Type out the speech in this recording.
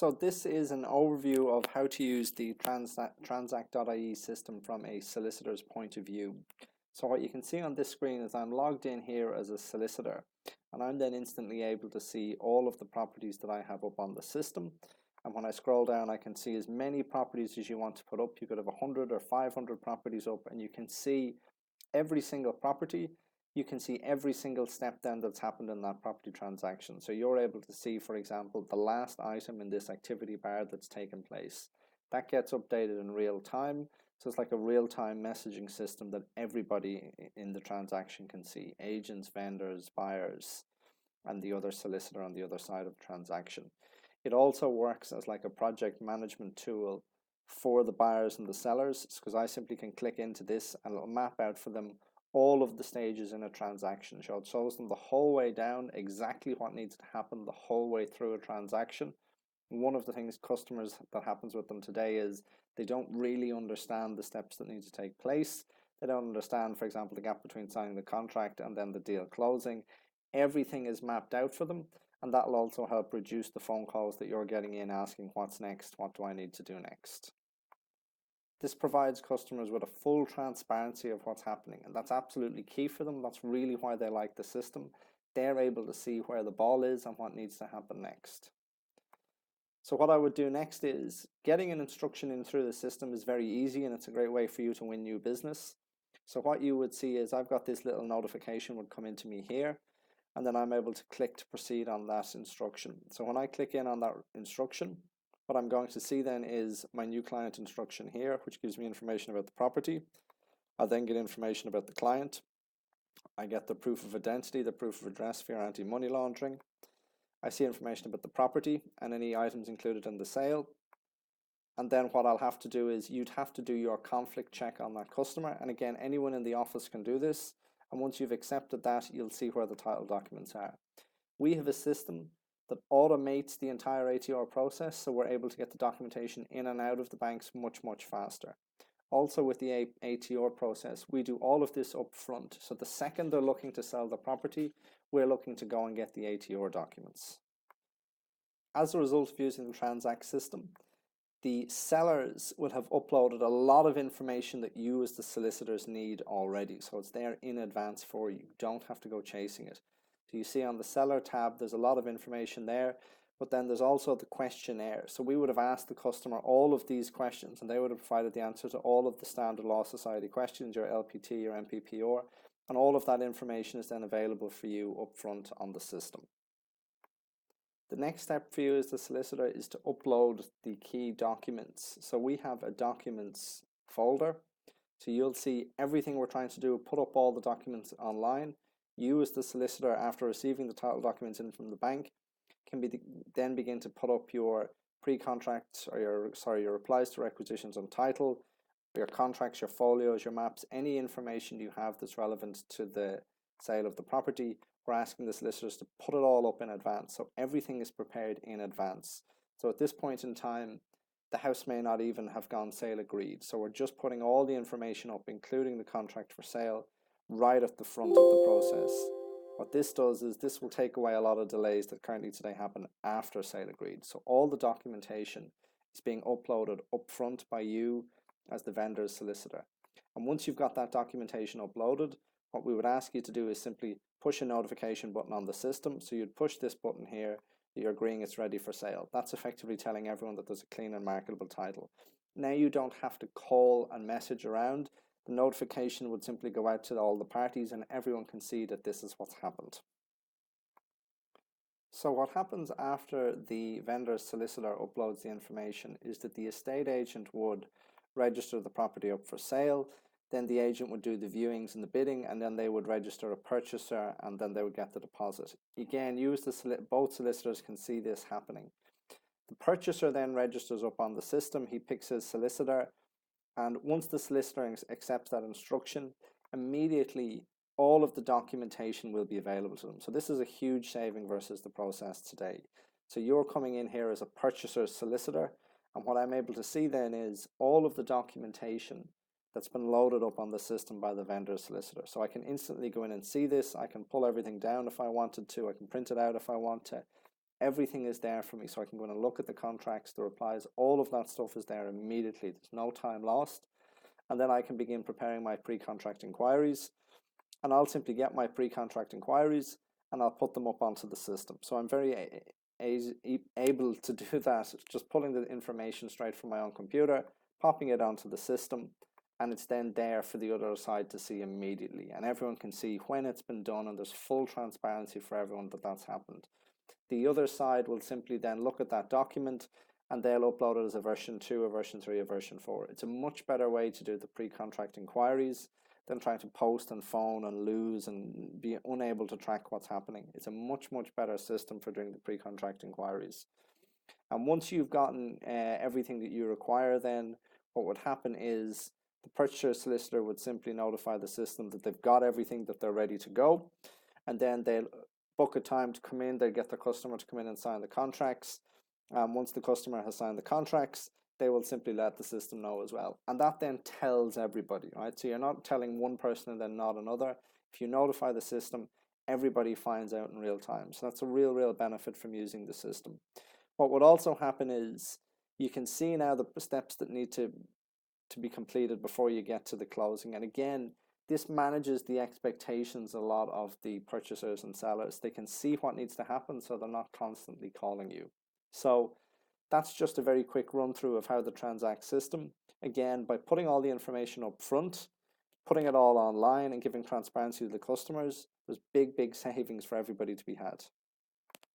So this is an overview of how to use the Transact.ie system from a solicitor's point of view. So what you can see on this screen is I'm logged in here as a solicitor, and I'm then instantly able to see all of the properties that I have up on the system. And when I scroll down, I can see as many properties as you want to put up. You could have 100 or 500 properties up, and you can see every single property. You can see every single step then that's happened in that property transaction. So you're able to see, for example, the last item in this activity bar that's taken place. That gets updated in real time. So it's like a real-time messaging system that everybody in the transaction can see. Agents, vendors, buyers, and the other solicitor on the other side of the transaction. It also works as like a project management tool for the buyers and the sellers, because I simply can click into this and it'll map out for them all of the stages in a transaction. So it shows them the whole way down exactly what needs to happen the whole way through a transaction. One of the things customers that happens with them today is they don't really understand the steps that need to take place. They don't understand, for example, the gap between signing the contract and then the deal closing. Everything is mapped out for them, and that will also help reduce the phone calls that you're getting in asking what's next, what do I need to do next. This provides customers with a full transparency of what's happening, and that's absolutely key for them. That's really why they like the system. They're able to see where the ball is and what needs to happen next. So what I would do next is getting an instruction in through the system is very easy, and it's a great way for you to win new business. So what you would see is I've got this little notification would come into me here, and then I'm able to click to proceed on that instruction. So when I click in on that instruction, what I'm going to see then is my new client instruction here, which gives me information about the property. I then get information about the client. I get the proof of identity, the proof of address for your anti-money laundering. I see information about the property and any items included in the sale. And then what I'll have to do is you'd have to do your conflict check on that customer. And again, anyone in the office can do this. And once you've accepted that, you'll see where the title documents are. We have a system that automates the entire ATR process, so we're able to get the documentation in and out of the banks much faster. Also with the ATR process, we do all of this up front. So the second they're looking to sell the property, we're looking to go and get the ATR documents. As a result of using the Transact system, the sellers will have uploaded a lot of information that you as the solicitors need already. So it's there in advance for you. You don't have to go chasing it. So you see on the seller tab, there's a lot of information there, but then there's also the questionnaire. So we would have asked the customer all of these questions, and they would have provided the answer to all of the standard law society questions, your LPT, your MPPR, and all of that information is then available for you up front on the system. The next step for you as the solicitor is to upload the key documents. So we have a documents folder. So you'll see everything we're trying to do, put up all the documents online. You as the solicitor, after receiving the title documents in from the bank, can then begin to put up your pre-contracts or your replies to requisitions on title, your contracts, your folios, your maps, any information you have that's relevant to the sale of the property. We're asking the solicitors to put it all up in advance. So everything is prepared in advance. So at this point in time, the house may not even have gone sale agreed. So we're just putting all the information up, including the contract for sale, right at the front of the process. What this does is this will take away a lot of delays that currently today happen after sale agreed. So all the documentation is being uploaded up front by you as the vendor's solicitor. And once you've got that documentation uploaded, what we would ask you to do is simply push a notification button on the system. So you'd push this button here, you're agreeing it's ready for sale. That's effectively telling everyone that there's a clean and marketable title. Now you don't have to call and message around. The notification would simply go out to all the parties and everyone can see that this is what's happened. So what happens after the vendor's solicitor uploads the information is that the estate agent would register the property up for sale. Then the agent would do the viewings and the bidding, and then they would register a purchaser, and then they would get the deposit. Again, both solicitors can see this happening. The purchaser then registers up on the system. He picks his solicitor, and once the solicitor accepts that instruction, immediately all of the documentation will be available to them. So this is a huge saving versus the process today. So you're coming in here as a purchaser's solicitor, and what I'm able to see then is all of the documentation that's been loaded up on the system by the vendor's solicitor. So I can instantly go in and see this. I can pull everything down if I wanted to. I can print it out if I want to. everything is there for me. So I can go in and look at the contracts, the replies, all of that stuff is there immediately. There's no time lost. And then I can begin preparing my pre-contract inquiries, and I'll simply get my pre-contract inquiries and I'll put them up onto the system. So I'm very able to do that, just pulling the information straight from my own computer, popping it onto the system, and it's then there for the other side to see immediately. And everyone can see when it's been done, and there's full transparency for everyone that that's happened. The other side will simply then look at that document and they'll upload it as a version 2, a version 3, a version 4. It's a much better way to do the pre-contract inquiries than trying to post and phone and lose and be unable to track what's happening. It's a much better system for doing the pre-contract inquiries. And once you've gotten everything that you require, then what would happen is the purchaser solicitor would simply notify the system that they've got everything, that they're ready to go, and then they'll book a time to come in. They'll get the customer to come in and sign the contracts. Once the customer has signed the contracts, they will simply let the system know as well. And that then tells everybody, right? So you're not telling one person and then not another. If you notify the system, everybody finds out in real time. So that's a real benefit from using the system. What would also happen is you can see now the steps that need to be completed before you get to the closing. And again, this manages the expectations a lot of the purchasers and sellers. They can see what needs to happen, so they're not constantly calling you. So that's just a very quick run through of how the Transact system, again, by putting all the information up front, putting it all online and giving transparency to the customers, there's big savings for everybody to be had.